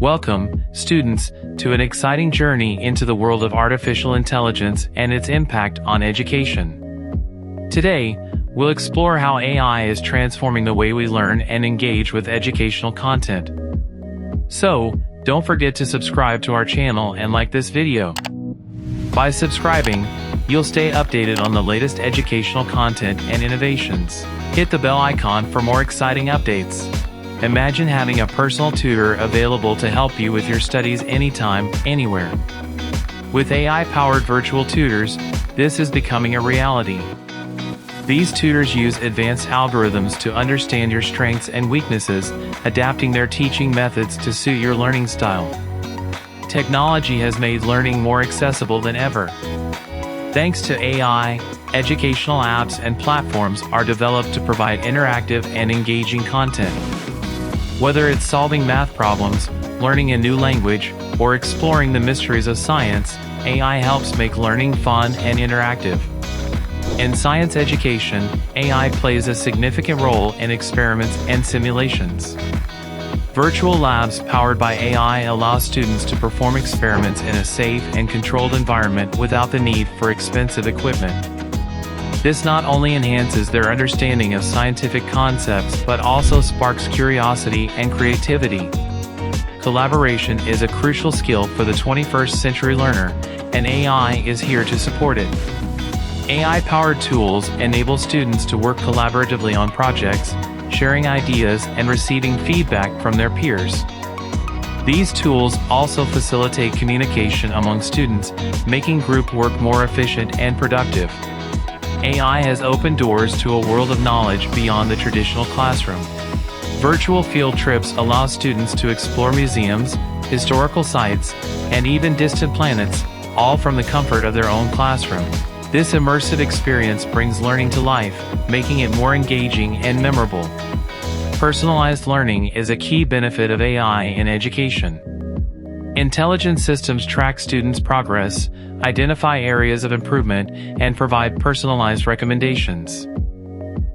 Welcome, students, to an exciting journey into the world of artificial intelligence and its impact on education. Today, we'll explore how AI is transforming the way we learn and engage with educational content. So, don't forget to subscribe to our channel and like this video. By subscribing, you'll stay updated on the latest educational content and innovations. Hit the bell icon for more exciting updates. Imagine having a personal tutor available to help you with your studies anytime, anywhere. With AI-powered virtual tutors, this is becoming a reality. These tutors use advanced algorithms to understand your strengths and weaknesses, adapting their teaching methods to suit your learning style. Technology has made learning more accessible than ever. Thanks to AI, educational apps and platforms are developed to provide interactive and engaging content. Whether it's solving math problems, learning a new language, or exploring the mysteries of science, AI helps make learning fun and interactive. In science education, AI plays a significant role in experiments and simulations. Virtual labs powered by AI allow students to perform experiments in a safe and controlled environment without the need for expensive equipment. This not only enhances their understanding of scientific concepts but also sparks curiosity and creativity. Collaboration is a crucial skill for the 21st century learner, and AI is here to support it. AI-powered tools enable students to work collaboratively on projects, sharing ideas and receiving feedback from their peers. These tools also facilitate communication among students, making group work more efficient and productive. AI has opened doors to a world of knowledge beyond the traditional classroom. Virtual field trips allow students to explore museums, historical sites, and even distant planets, all from the comfort of their own classroom. This immersive experience brings learning to life, making it more engaging and memorable. Personalized learning is a key benefit of AI in education. Intelligent systems track students' progress, identify areas of improvement, and provide personalized recommendations.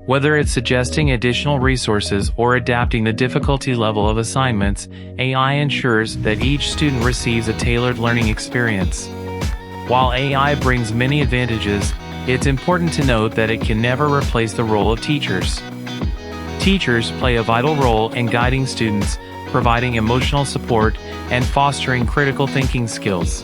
Whether it's suggesting additional resources or adapting the difficulty level of assignments, AI ensures that each student receives a tailored learning experience. While AI brings many advantages, it's important to note that it can never replace the role of teachers. Teachers play a vital role in guiding students, providing emotional support, and fostering critical thinking skills.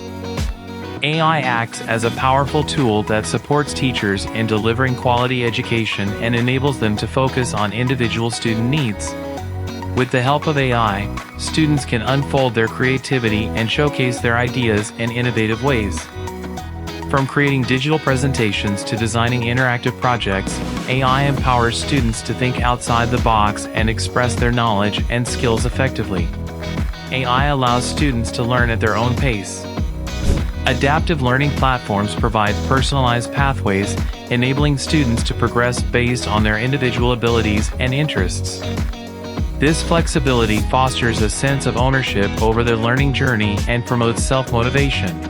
AI acts as a powerful tool that supports teachers in delivering quality education and enables them to focus on individual student needs. With the help of AI, students can unfold their creativity and showcase their ideas in innovative ways. From creating digital presentations to designing interactive projects, AI empowers students to think outside the box and express their knowledge and skills effectively. AI allows students to learn at their own pace. Adaptive learning platforms provide personalized pathways, enabling students to progress based on their individual abilities and interests. This flexibility fosters a sense of ownership over their learning journey and promotes self-motivation.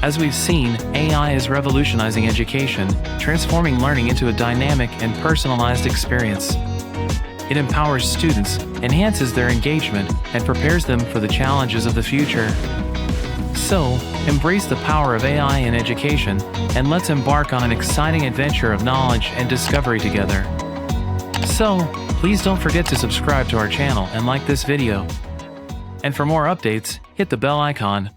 As we've seen, AI is revolutionizing education, transforming learning into a dynamic and personalized experience. It empowers students, enhances their engagement, and prepares them for the challenges of the future. So, embrace the power of AI in education, and let's embark on an exciting adventure of knowledge and discovery together. So, please don't forget to subscribe to our channel and like this video. And for more updates, hit the bell icon.